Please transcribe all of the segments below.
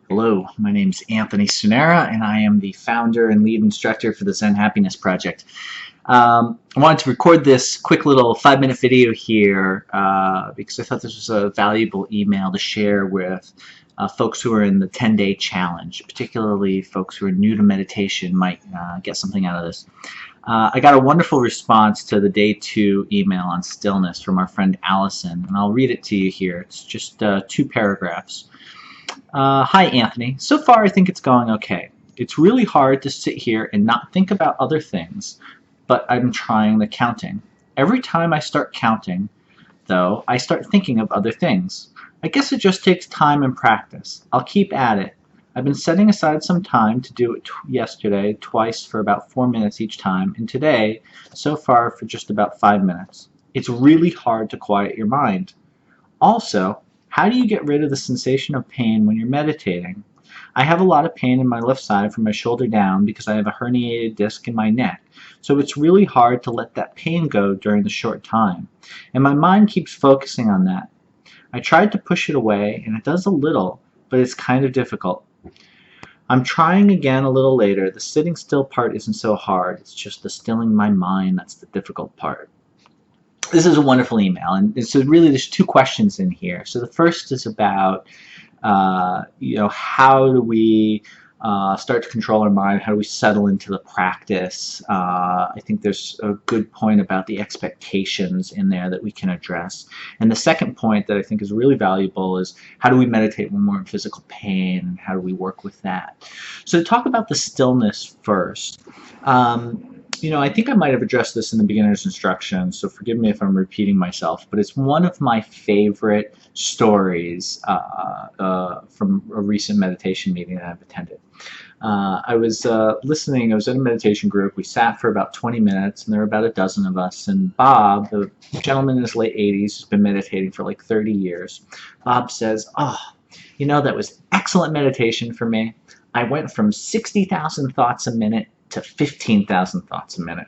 Hello, my name is Anthony Sunera, and I am the founder and lead instructor for the Zen Happiness Project. I wanted to record this quick little 5-minute video here because I thought this was a valuable email to share with folks who are in the 10-day challenge, particularly folks who are new to meditation might get something out of this. I got a wonderful response to the day 2 email on stillness from our friend Allison, and I'll read it to you here. It's just 2 paragraphs. Hi, Anthony. So far, I think it's going okay. It's really hard to sit here and not think about other things, but I'm trying the counting. Every time I start counting, though, I start thinking of other things. I guess it just takes time and practice. I'll keep at it. I've been setting aside some time to do it yesterday, twice for about 4 minutes each time, and today, so far, for just about 5 minutes. It's really hard to quiet your mind. Also, how do you get rid of the sensation of pain when you're meditating? I have a lot of pain in my left side from my shoulder down because I have a herniated disc in my neck, so it's really hard to let that pain go during the short time, and my mind keeps focusing on that. I tried to push it away, and it does a little, but it's kind of difficult. I'm trying again a little later. The sitting still part isn't so hard, it's just the stilling my mind that's the difficult part. This is a wonderful email, and so really there's 2 questions in here. So the first is about how do we start to control our mind? How do we settle into the practice? I think there's a good point about the expectations in there that we can address. And the second point that I think is really valuable is how do we meditate when we're in physical pain, and how do we work with that? So to talk about the stillness first. I think I might have addressed this in the beginner's instructions, so forgive me if I'm repeating myself, but it's one of my favorite stories from a recent meditation meeting that I've attended. I was listening, I was in a meditation group, we sat for about 20 minutes, and there were about a dozen of us, and Bob, the gentleman in his late 80s, has been meditating for like 30 years. Bob says, that was excellent meditation for me. I went from 60,000 thoughts a minute to 15,000 thoughts a minute.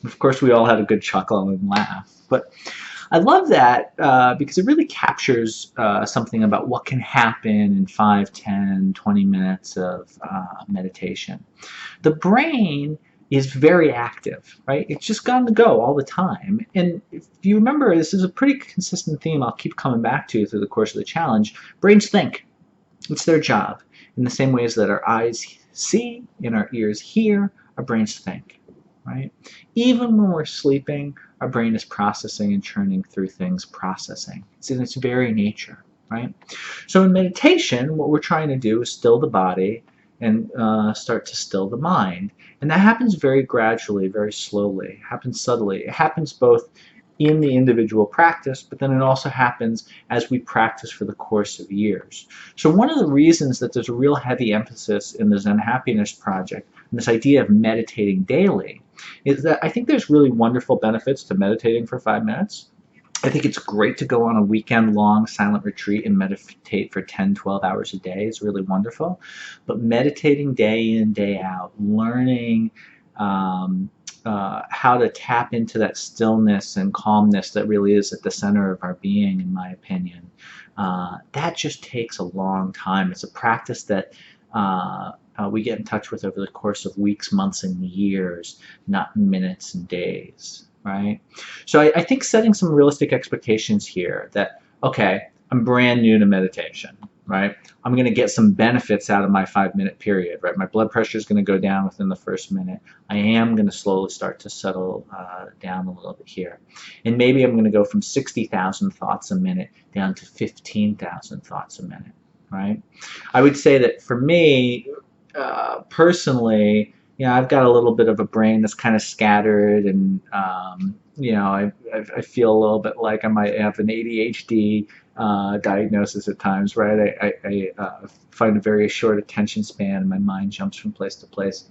Of course, we all had a good chuckle and laugh. But I love that because it really captures something about what can happen in 5, 10, 20 minutes of meditation. The brain is very active, right? It's just got to go all the time. And if you remember, this is a pretty consistent theme I'll keep coming back to through the course of the challenge. Brains think. It's their job. In the same ways that our eyes see and our ears hear, our brains think, right? Even when we're sleeping, our brain is processing and churning through things, processing. It's in its very nature, right? So in meditation, what we're trying to do is still the body and start to still the mind. And that happens very gradually, very slowly. It happens subtly. It happens both in the individual practice, but then it also happens as we practice for the course of years. So one of the reasons that there's a real heavy emphasis in the Zen Happiness Project, and this idea of meditating daily, is that I think there's really wonderful benefits to meditating for 5 minutes. I think it's great to go on a weekend-long silent retreat and meditate for 10, 12 hours a day. It's really wonderful. But meditating day in, day out, learning how to tap into that stillness and calmness that really is at the center of our being, in my opinion. That just takes a long time. It's a practice that we get in touch with over the course of weeks, months, and years, not minutes and days, right? So I think setting some realistic expectations here that, okay, I'm brand new to meditation, right? I'm going to get some benefits out of my 5-minute period, right? My blood pressure is going to go down within the first minute. I am going to slowly start to settle down a little bit here. And maybe I'm going to go from 60,000 thoughts a minute down to 15,000 thoughts a minute, right? I would say that for me, personally, I've got a little bit of a brain that's kind of scattered, and I feel a little bit like I might have an ADHD diagnosis at times, right? I find a very short attention span, and my mind jumps from place to place.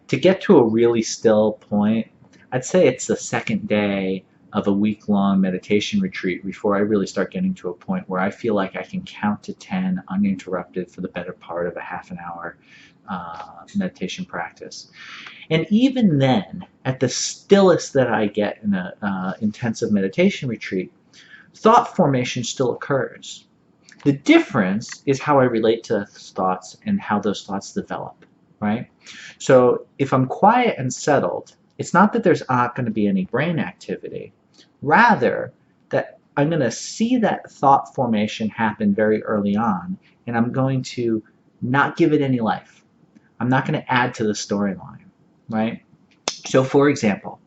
To get to a really still point, I'd say it's the second day of a week-long meditation retreat before I really start getting to a point where I feel like I can count to 10 uninterrupted for the better part of a half an hour meditation practice. And even then, at the stillest that I get in an intensive meditation retreat, thought formation still occurs. The difference is how I relate to those thoughts and how those thoughts develop, right? So if I'm quiet and settled, it's not that there's not going to be any brain activity. Rather, that I'm going to see that thought formation happen very early on, and I'm going to not give it any life. I'm not going to add to the storyline, right? So for example,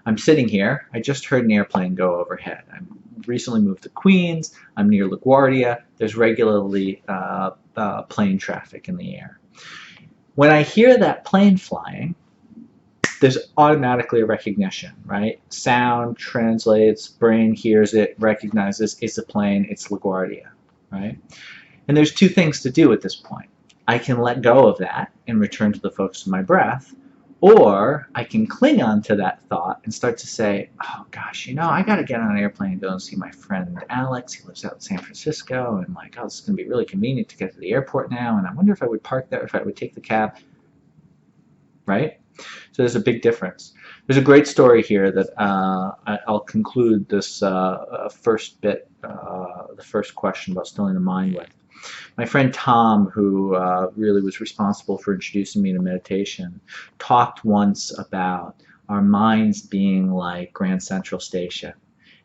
I'm sitting here, I just heard an airplane go overhead. I'm recently moved to Queens, I'm near LaGuardia, there's regularly plane traffic in the air. When I hear that plane flying, there's automatically a recognition, right? Sound translates, brain hears it, recognizes it's a plane, it's LaGuardia, right? And there's two things to do at this point. I can let go of that and return to the focus of my breath, or I can cling on to that thought and start to say, oh gosh, I got to get on an airplane and go and see my friend Alex. He lives out in San Francisco, and like, oh, this is going to be really convenient to get to the airport now, and I wonder if I would park there, if I would take the cab, right? So there's a big difference. There's a great story here that I'll conclude this first bit, the first question about stilling the mind with. My friend Tom, who really was responsible for introducing me to meditation, talked once about our minds being like Grand Central Station,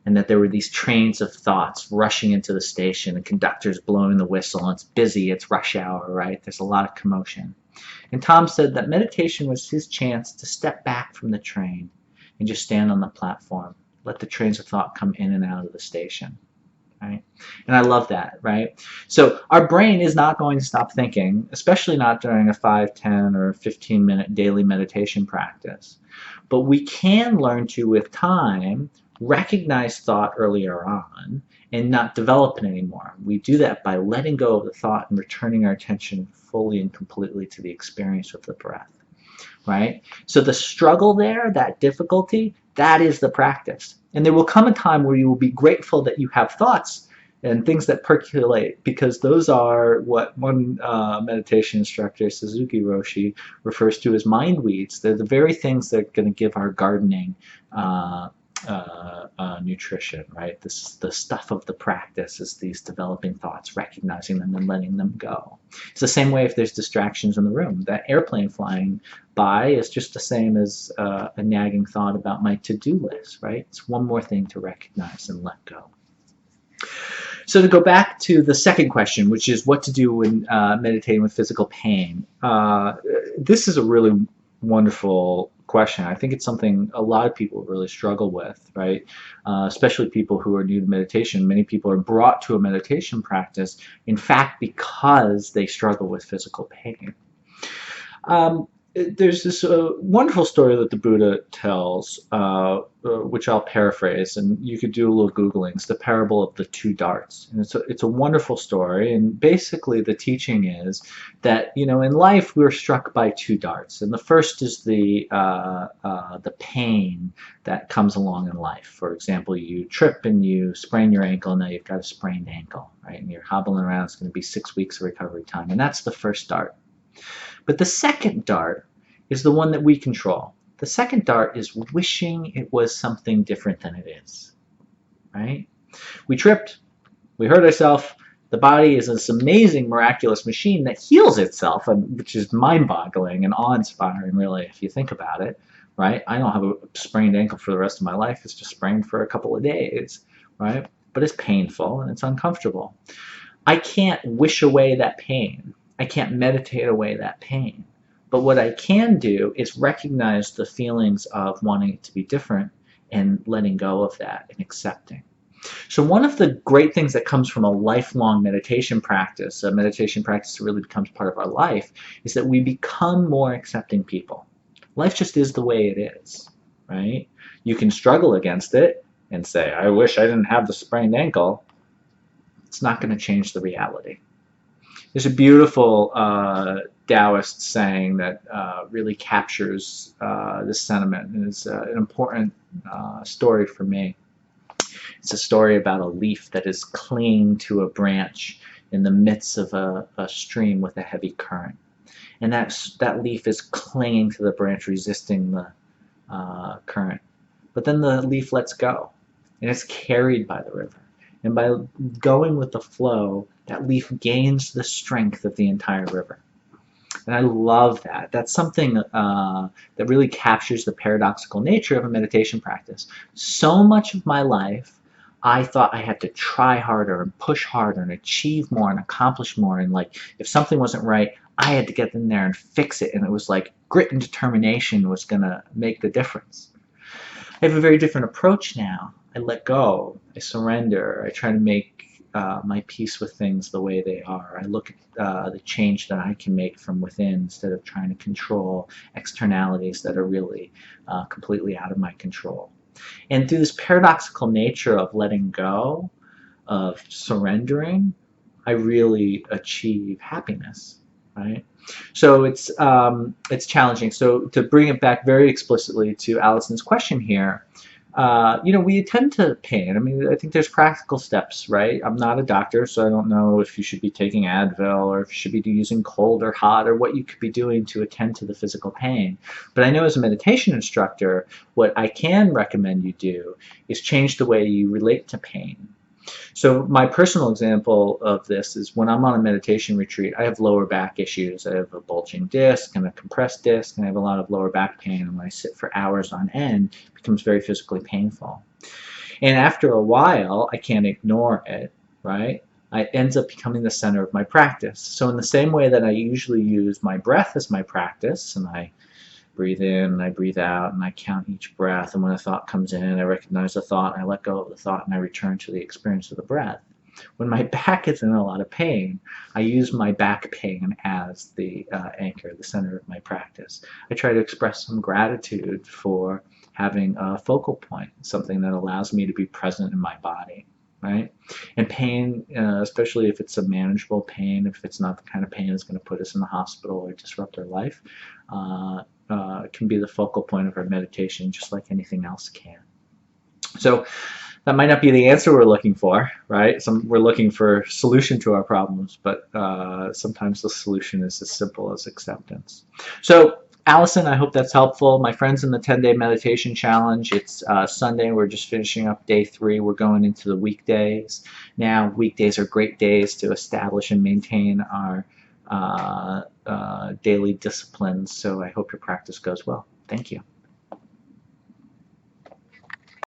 and that there were these trains of thoughts rushing into the station, and conductors blowing the whistle, and it's busy, it's rush hour, right? There's a lot of commotion. And Tom said that meditation was his chance to step back from the train and just stand on the platform, let the trains of thought come in and out of the station. Right? And I love that, right? So our brain is not going to stop thinking, especially not during a 5, 10, or 15-minute daily meditation practice. But we can learn to, with time, recognize thought earlier on and not develop it anymore. We do that by letting go of the thought and returning our attention fully and completely to the experience of the breath, right? So the struggle there, that difficulty, that is the practice. And there will come a time where you will be grateful that you have thoughts and things that percolate, because those are what one meditation instructor, Suzuki Roshi, refers to as mind weeds. They're the very things that are going to give our gardening nutrition, right? This is the stuff of the practice, is these developing thoughts, recognizing them and letting them go. It's the same way if there's distractions in the room. That airplane flying by is just the same as a nagging thought about my to-do list, right? It's one more thing to recognize and let go. So to go back to the second question, which is what to do when meditating with physical pain. This is a really wonderful question. I think it's something a lot of people really struggle with, right? Especially people who are new to meditation. Many people are brought to a meditation practice, in fact, because they struggle with physical pain. There's this wonderful story that the Buddha tells, which I'll paraphrase, and you could do a little Googling. It's the parable of the two darts. And it's a wonderful story, and basically the teaching is that, in life we're struck by two darts. And the first is the pain that comes along in life. For example, you trip and you sprain your ankle, now you've got a sprained ankle, right? And you're hobbling around, it's going to be 6 weeks of recovery time, and that's the first dart. But the second dart is the one that we control. The second dart is wishing it was something different than it is, right? We tripped, we hurt ourselves. The body is this amazing, miraculous machine that heals itself, which is mind-boggling and awe-inspiring, really, if you think about it, right? I don't have a sprained ankle for the rest of my life. It's just sprained for a couple of days, right? But it's painful and it's uncomfortable. I can't wish away that pain. I can't meditate away that pain. But what I can do is recognize the feelings of wanting it to be different and letting go of that and accepting. So one of the great things that comes from a lifelong meditation practice, a meditation practice that really becomes part of our life, is that we become more accepting people. Life just is the way it is, right? You can struggle against it and say, I wish I didn't have the sprained ankle. It's not going to change the reality. There's a beautiful Taoist saying that really captures this sentiment, and it's an important story for me. It's a story about a leaf that is clinging to a branch in the midst of a stream with a heavy current. And that leaf is clinging to the branch, resisting the current. But then the leaf lets go, and it's carried by the river. And by going with the flow, that leaf gains the strength of the entire river. And I love that. That's something that really captures the paradoxical nature of a meditation practice. So much of my life, I thought I had to try harder and push harder and achieve more and accomplish more. And like, if something wasn't right, I had to get in there and fix it. And it was like grit and determination was going to make the difference. I have a very different approach now. I let go. I surrender. I try to make my peace with things the way they are. I look at the change that I can make from within instead of trying to control externalities that are really completely out of my control. And through this paradoxical nature of letting go, of surrendering, I really achieve happiness, right? So it's challenging. So to bring it back very explicitly to Allison's question here, we attend to pain. I mean, I think there's practical steps, right? I'm not a doctor, so I don't know if you should be taking Advil or if you should be using cold or hot or what you could be doing to attend to the physical pain. But I know as a meditation instructor, what I can recommend you do is change the way you relate to pain. So my personal example of this is when I'm on a meditation retreat, I have lower back issues. I have a bulging disc and a compressed disc, and I have a lot of lower back pain. And when I sit for hours on end, it becomes very physically painful. And after a while, I can't ignore it, right? It ends up becoming the center of my practice. So in the same way that I usually use my breath as my practice, and I breathe in and I breathe out and I count each breath, and when a thought comes in, I recognize the thought and I let go of the thought and I return to the experience of the breath. When my back is in a lot of pain, I use my back pain as the anchor, the center of my practice. I try to express some gratitude for having a focal point, something that allows me to be present in my body, right? And pain, especially if it's a manageable pain, if it's not the kind of pain that's going to put us in the hospital or disrupt our life, can be the focal point of our meditation, just like anything else can. So that might not be the answer we're looking for, right? We're looking for a solution to our problems, but sometimes the solution is as simple as acceptance. So Allison, I hope that's helpful. My friends in the 10-day meditation challenge, it's Sunday. We're just finishing up day 3. We're going into the weekdays. Now, weekdays are great days to establish and maintain our daily disciplines. So I hope your practice goes well. Thank you.